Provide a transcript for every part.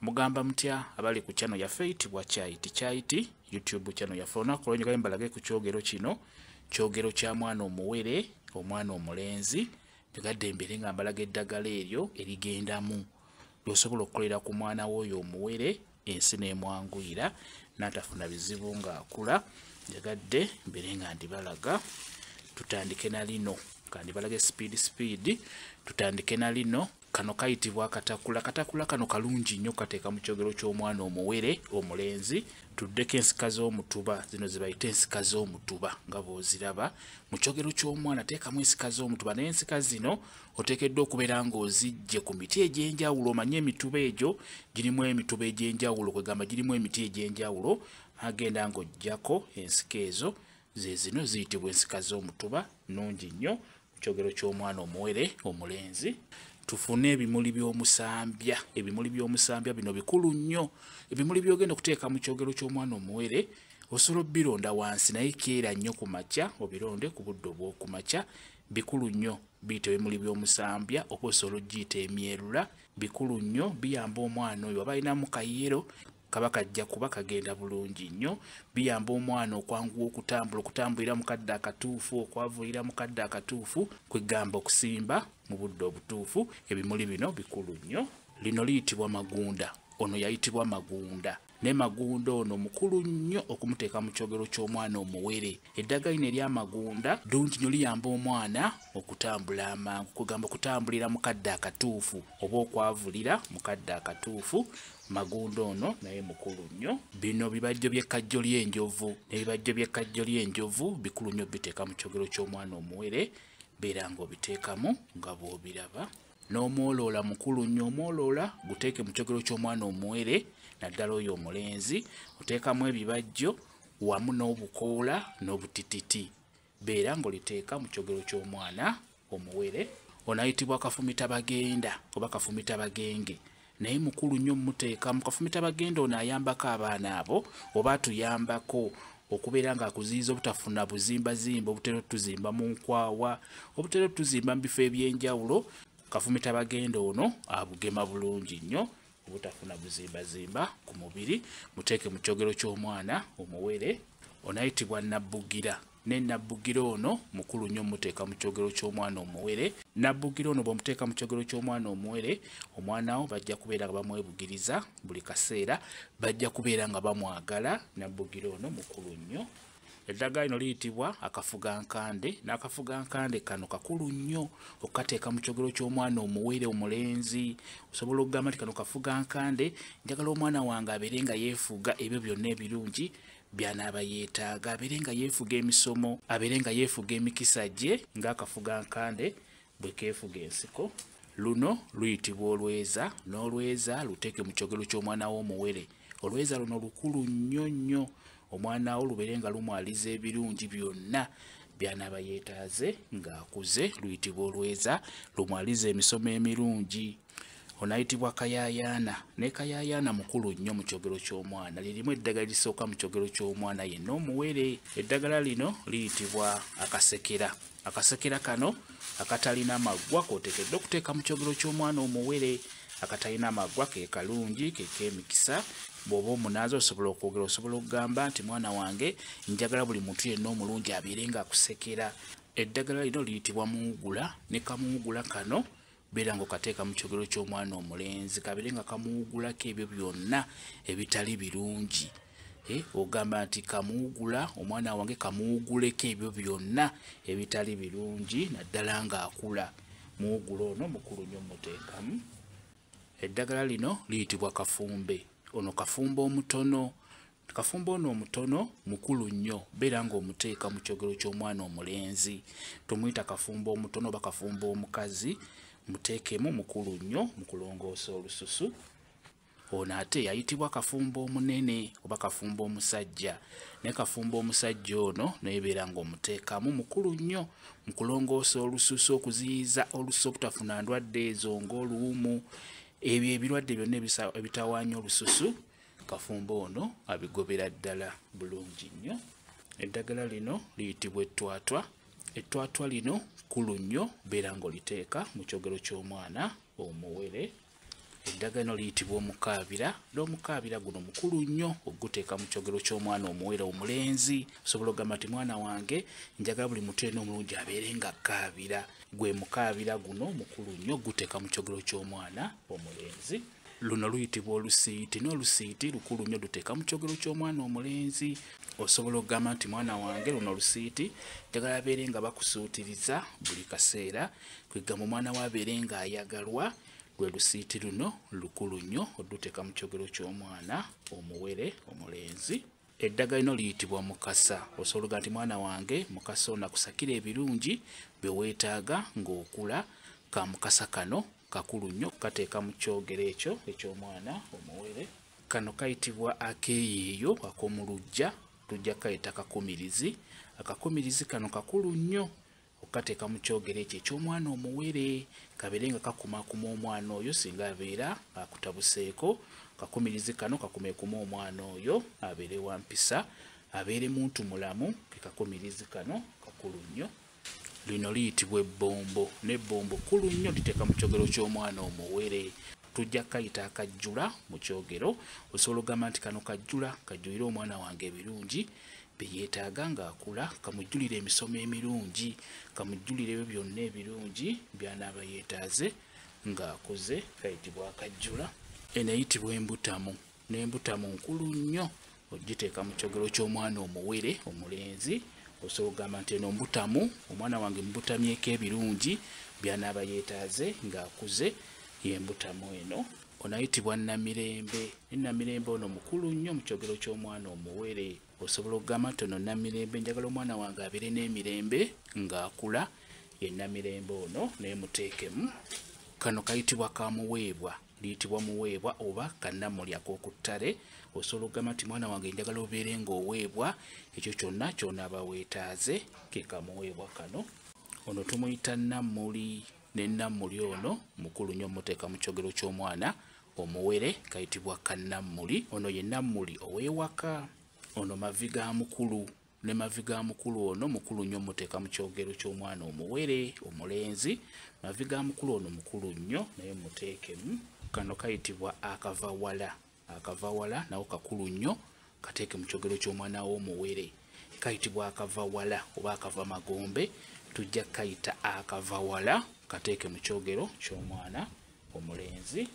mugamba mutya abali ku channel ya Fate bwa Chaiti YouTube channel ya Fona kolonye gaye mbalage ku kyogero kino kyogero kya mwana omuwere omwana omulenzi bigadde mbere nga mbalaga eddagala eryo erigendamu lyosobola okukolera ku mwana w'oyo omuwere ensi n'emwanguyira n'atafuna bizibu nga akula yagadde mbere nga ndibalaga tutandike na lino kandi balage speed tutandike na lino kano kayitibwa katakula kano kalungi nnyo kateeka mu kyogero ky'omwana omuwere omulenzi tuddeko ensika z'omutuba zino zibayita ensika z'omutuba nga bw'oziraba mu kyogero ky'omwana teekamu ensika z'omutuba naye ensika zino oteekeddwa okubeera ng'ozijje ku miti egy'enjawulo omanye emituba egyo girimu emituba egy'enjawulo kwegamba girimu emiti egy'enjawulo agenda ng'oggyako ensika ezo zezino ziyitibwa ensika z'omutuba nnungi nnyo mu kyogero ky'omwana omuwere omulenzi tufune ebimuli by'omusambya bino bikulu nnyo ebimuli byogenda okuteeka mu kyogero ky'omwana omuwere osobola bironda wansi naye keera nnyo ku makya obironde ku budde obw'okumakya bikulu nnyo biyita ebimuli by'omusambya oba osobola ogiyita emyerula bikulu nnyo biyamba omwana oyo aba alinamu kayero kaba kajja kuba kagenda bulungi nnyo biyamba omwana okwanguwa okutambulira mu kadde akatuufu okwavulira mu kadde akatuufu kwegamba okusimba mu budde obutuufu ebimuli bino bikulu nnyo lino liyitibwa magunda ono yayitibwa magunda ne magunda ono mukulu nnyo okumuteeka mu kyogero ky'omwana omuwere eddagala lino ery'amagunda ddungi nnyo liyamba omwana okutambula amangu kugamba okutambulira mu kadde akatuufu oba okwavulira mu kadde akatuufu magunda ono naye mukulu nnyo bino bibajjo by'ekkajjo ly'enjovu n'ebibajjo by'ekkajjo ly'enjovu bikulu nnyo biteeka mu kyogero ky'omwana omuwere beera ng'obiteekamu nga bw'obiraba n'omwoloola mukulu nnyo omwoloola guteeke mu kyogero ky'omwana omuwere naddala oyo omulenzi oteekamu ebibajjo wamu n'obukoola n'obutititi beera ng'oliteeka mu kyogero ky'omwana omuwere onayitibwa kafumita bagenda oba kafumita bagenge naye mukulu nnyo muteeka mu kafumita bagenda ono ayambako abaana abo oba atuyambako okubeera ng'akuziyiza obutafuna buzimbazimba obutera tuzimba mu nkwawa obutera tuzimba mu bifo eby'enjawulo kafumita bagenda ono abugema bulungi nnyo obutafuna buzimbazimba ku mubiri muteeke mu kyogero ky'omwana omuwere onayitibwa nabbugira ne nabbugira ono mukulu nnyo muteeka mu kyogero ky'omwana omuwere nabbugira ono bw'omuteeka mu kyogero ky'omwana omuwere omwana wo bajja kubeera nga bamwebugiriza buli kaseera bajja kubeera nga bamwagala nabbugira ono mukulu nnyo eddagala lino liyitibwa akafugankande n'akafugankande kano kakulu nnyo okateeka mu kyogero ky'omwana omuwere omulenzi osobola okugamba nti kano kafugankande njagala omwana wange abeere nga yeefuga ebyo byonna ebirungi byanaaba yeetaaga abeere nga yeefuga emisomo abeere nga yeefuga emikisa gye ng'akafugankande bwe keefuga ensiko luno luyitibwa olweza n'olweza luteeke mu kyogero ky'omwana w'omuwere olweza luno lukulu nnyo nnyo omwana wo lubeere nga lumwaliza ebirungi byonna byanaaba yeetaaze ng'akuze luyitibwa olweza lumwaliza emisomo emirungi onayitibwa kayayaana ne kayayaana mukulu nnyo mu kyogero ky'omwana lirimu eddagala lisooka mu kyogero ky'omwana yenna omuwere eddagala lino liyitibwa akasekera akasekera kano akatalina maggwa k'oteekeddwa okuteeka mu kyogero ky'omwana omuwere akatalina maggwa ke kalungi ke k'emikisa bw'oba omunaazi osobola okwogera osobola okugamba nti mwana wange njagala buli muntu yenna omulungi abeere ng'akusekera eddagala lino liyitibwa muwugula ne kamuwugula kano beera ng'okateeka mu kyogero ky'omwana omulenzi kabeere nga kamuwugulako ebyo byonna ebitali birungi ogamba nti kamuwugula omwana wange kamuwuguleko ebyo byonna ebitali birungi naddala ng'akula muwugula ono mukulu nnyo muteekamu eddagala lino liyitibwa kafumbe ono kafumba omutono kafumba ono omutono mukulu nnyo beera ng'omuteeka mu kyogero ky'omwana omulenzi tumuyita kafumba omutono oba kafumba omukazi muteekemu mukulu nnyo mu kulongoosa olususu ono ate yayitibwa kafumba omunene oba kafumba omusajja ne kafumba omusajja ono nebeera ng'omuteekamu mukulu nnyo mu kulongoosa olususu okuziyiza olususu obutafuna ndwadde ezo ng'oluwumu ebyo ebirwadde byonna ebitawaanya olususu kafumba ono abigobera ddala bulungi nnyo eddagala lino liyitibwa ettwatwa ettwatwa lino kkulu nnyo beera ng'oliteeka mu kyogero ky'omwana omuwere Eddagala lino liyitibwa omukaabira. N'omukaabira guno mukulu nnyo oguteeka mu kyogero ky'omwana omuwere omulenzi. Osobola okugamba nti mwana wange njagala buli muto yenna omulungi abeere nga kaabira. Gwe mukaabira guno mukulu nnyo guteeka mu kyogero ky'omwana omulenzi. Luno luyitibwa olusiiti. N'olusiiti lukulu nnyo luteeka mu kyogero ky'omwana omulenzi. Osobola okugamba nti mwana wange luno olusiiti njagala abeere nga bakusuutiriza buli kaseera. Kwegamba omwana we abeere nga ayagalwa. Lwe lusiiti luno lukulu nnyo oluteeka mu kyogero ky'omwana omuwere omulenzi. Eddagala lino liyitibwa mukasa. Osobola okugamba nti mwana wange mukasa ono akusakira ebirungi bye weetaaga ng'okula. Ka mukasa kano kakulu nnyo kateeka mu kyogero ekyo eky'omwana omuwere. Kano kayitibwa akeeyeeyo ak'omuluggya. Tujja kayita kakumirizi. Akakumirizi kano kakulu nnyo okateeka mu kyogero ekyo eky'omwana omuwere. Kabeere nga kakumaakuma omwana oyo singa abeera akutabuseeko. Kakumirizi kano kakumeekuma omwana oyo abeere wa mpisa, abeere muntu mulamu. Ke kakumirizi kano kakulu nnyo. Lino liyitibwa ebbombo. N'ebbombo kkulu nnyo liteeka mu kyogero ky'omwana omuwere. Tujja kayita akajjula mu kyogero. Osobola okugamba nti kano kajjula kajjulire omwana wange ebirungi bye yeetaaga ng'akula. Kamujjulire emisomo emirungi, kamujjulire ebyo byonna ebirungi by'anaaba yeetaaze ng'akuze. Kayitibwa akajjula. Eno eyitibwa embutamu. N'embutamu nkulu nnyo ogiteeka mu kyogero ky'omwana omuwere omulenzi. Osobola okugamba nti eno mbutamu, omwana wange mbutamyeko ebirungi by'anaaba yeetaaze ng'akuze. Yembutamu eno. Ono ayitibwa Namirembe. Namirembe ono mukulu nnyo mu kyogero ky'omwana omuwere. Osobola okugamba nti ono Namirembe njagala omwana wange abeere n'emirembe ng'akula. Ye Namirembe ono neemuteekemu. Kano kayitibwa kamuweebwa. Liyitibwa muweebwa oba kannamuli ak'oku ttale. Osobola okugamba nti mwana wange njagala obeere ng'oweebwa ekyo kyonna ky'onaaba weetaaze. Ke kamuweebwa kano. Ono tumuyita Nammuli. Ne Nammuli ono mukulu nnyo muteeka mu kyogero ky'omwana omuwere. Kayitibwa kannammuli. Ono ye Nammuli ow'ewaka. Ono mavi ga mukulu. Ne mavi ga mukulu ono mukulu nnyo muteeka mu kyogero ky'omwana omuwere omulenzi. Mavi ga mukulu ono mukulu nnyo naye muteekemu. Kano kayitibwa akavawala. Akavawala nawo kakulu nnyo kateeke mu kyogero ky'omwana w'omuwere. Kayitibwa akavawala oba akava magombe. Tujja kayita akavawala kateeke mu kyogero ky'omwana omulenzi.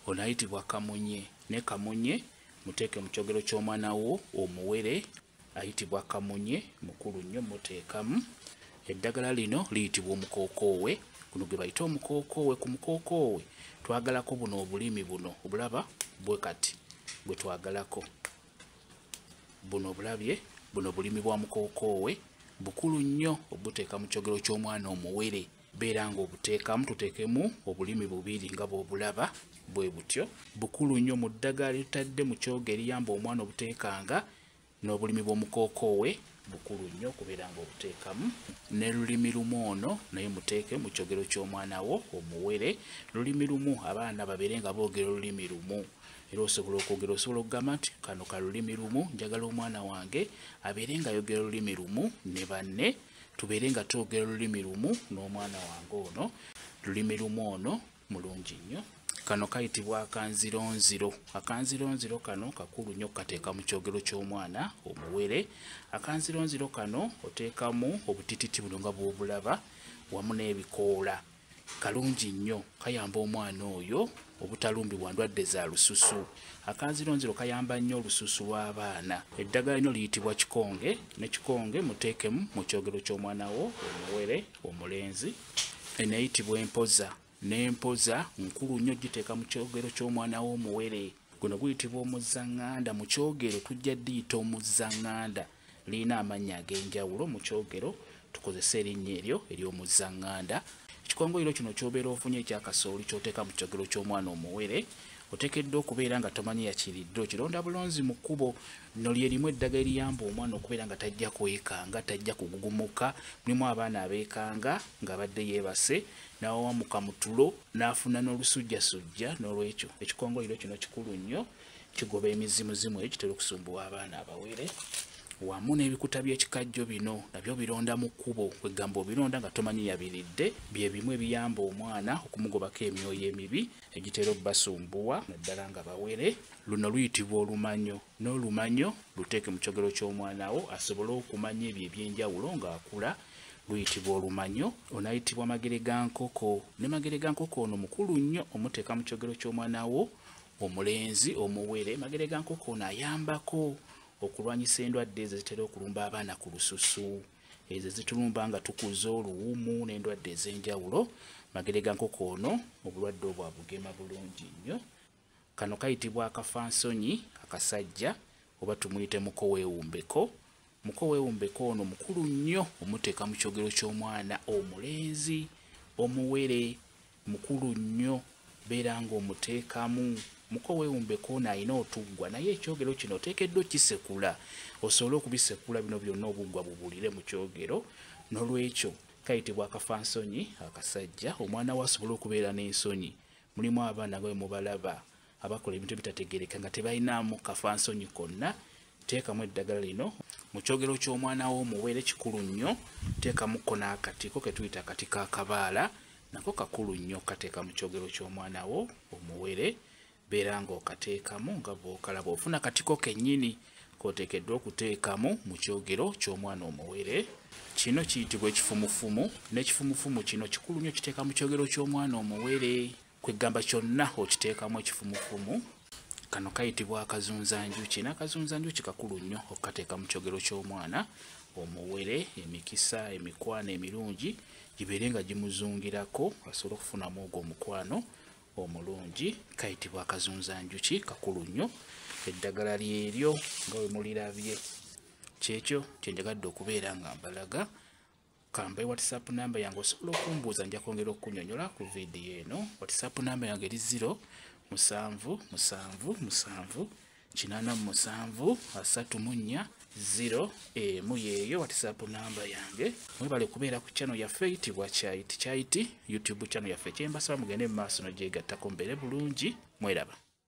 Ono ayitibwa kamunye. Ne kamunye muteeke mu kyogero ky'omwana wo omuwere. Ayitibwa kamunye mukulu nnyo muteekamu. Eddagala lino liyitibwa omukookoowe. Guno gwe bayita omukookoowe. Ku mukookoowe twagalako buno obulimi buno obulaba bwe kati bwe twagalako. Buno obulabye buno bulimi bwa mukookoowe bukulu nnyo obuteeka mu kyogero ky'omwana omuwere. Beera ng'obuteekamu tuteekemu obulimi bubiri nga bw'obulaba bwe butyo. Bukulu nnyo mu ddagala litadde mu kyogero eriyamba omwana obuteekanga. N'obulimi bw'omukookoowe bukulu nnyo okubeera ng'obuteekamu. Ne lulimi lumu ono naye muteeke mu kyogero ky'omwana wo omuwere. Lulimi lumu abaana babeere nga boogera olulimi lumu. Era osobola okwogera, osobola okugamba nti kano ka lulimi lumu njagala omwana wange abeere nga ayogera olulimi lumu ne banne. Tubeere nga twogera olulimi lumu n'omwana wange ono. Lulimi lumu ono mulungi nnyo. Kano kayitibwa akanzironziro. Akanzironziro kano kakulu nnyo kateeka mu kyogero ky'omwana omuwere. Akanzironziro kano oteekamu obutititi buno nga bw'obulaba wamu n'ebikoola. Kalungi nnyo kayamba omwana oyo obutalumbibwa ndwadde za lususu. Akanzironziro kayamba nnyo olususu lw'abaana. Eddagala lino liyitibwa kikonge. Ne kikonge muteekemu mu kyogero ky'omwana wo omuwere omulenzi. Eno eyitibwa empoza. N'empoza nkulu nnyo giteeka mu kyogero ky'omwana wo omuwere. Guno guyitibwa omuzzaŋŋanda. Mu kyogero tujja ddiyita omuzzaŋŋanda. Lirina amannya ag'enjawulo mu kyogero tukozesa erinnya eryo ery'omuzzaŋŋanda. Ekikongoliro kino ky'obeera ofunye ekyakasooli ky'oteeka mu kyogero ky'omwana omuwere. Oteekeddwa okubeera nga tomanyi yakiridde okironda bulonzi mu kkubo. Lino lye limu eddagala eriyamba omwana okubeera nga tajja kwekanga, tajja kugugumuka. Mulimu abaana abeekanga ng'abadde yeebase n'awamuka mu tulo n'afuna n'olusujjasujja. N'olwekyo ekikongoliro kino kikulu nnyo kigoba emizimuzimu ekitera okusumbuwa abaana abawere. wamu n'ebikuta by'ekikajjo bino nabyo bironda mu kkubo kwegamba obironda nga tomanyi yabiridde bye bimu ebiyamba omwana okumugobako emyoyo emibi egitera obbasumbuwa naddala nga bawere. Luno luyitibwa olumanyo, n'olumanyo luteeke mu kyogero ky'omwana wo asobole okumanya ebyo ebyenjawulo ng'akula, luyitibwa olumanyo. Onayitibwa magere ga nkoko, ne magere ga nkoko ono mukulu nnyo omuteeka mu kyogero ky'omwana wo omulenzi omuwere. Magere ga nkoko ono ayambako okulwanyisa endwadde ezo zitera okulumba abaana ku lususu, ezo zitulumba nga tukuza oluwumu n'endwadde ez'enjawulo. Magere ga nkoko ono obulwadde obwo abugema bulungi nnyo. Kano kayitibwa akafansonyi akasajja oba tumuyite mukoweewumbeko. Mukoweewumbeko ono mukulu nnyo omuteeka mu kyogero ky'omwana omulenzi omuwere, mukulu nnyo beera ng'omuteekamu. Mukoweewumbeko ono alina otuggwa naye ekyogero kino oteekeddwa okisekula osobole okubisekula bino byonna obuggwa bubulire mu kyogero. N'olwekyo kayitibwa akafansonyi akasajja. Omwana we asobole okubeera n'ensonyi. Mulimu abaana nga bwe mubalaba abakola ebintu ebitategeereka nga tebalinamu kafansonyi konna. Teekamu eddagala lino mu kyogero ky'omwana wo omuwere, kikulu nnyo. Teekamuko n'akatiko ke tuyita akati k'akabaala, nako kakulu nnyo kateeka mu kyogero ky'omwana wo omuwere. Beera ng'okateekamu nga bw'okalaba. Ofuna katiko kennyini k'oteekeddwa okuteekamu mu kyogero ky'omwana omuwere. Kino kiyitibwa ekifumufumu, n'ekifumufumu kino kikulu nnyo kiteeka mu kyogero ky'omwana omuwere. Kwegamba kyonna okiteekamu ekifumufumu. Kano kayitibwa akazunzanjuki, n'akazunzanjuki kakulu nnyo okukateeka mu kyogero ky'omwana omuwere. Emikisa, emikwano emirungi gibeere nga gimuzungirako asobole okufunamu ogwo omukwano omulungi. Kayitibwa akazunzanjuki, kakulu nnyo. Eddagala lyeryo nga bwe mulirabye kyekyo kyenjagadde okubeera nga mbalaga. Kambe WhatsApp namba yange osobola okumbuuza, nja kwongera okunyonyola ku vidiyo eno. WhatsApp namba yange eri 0778734 yeeyo WhatsApp namba yange. Mwebale kubeera ku channel yaffe eyitibwa Kyayiti YouTube channel yaffe. Kyembasaba mugende mu maaso n'ogyegattako mbeere bulungi. Mweraba.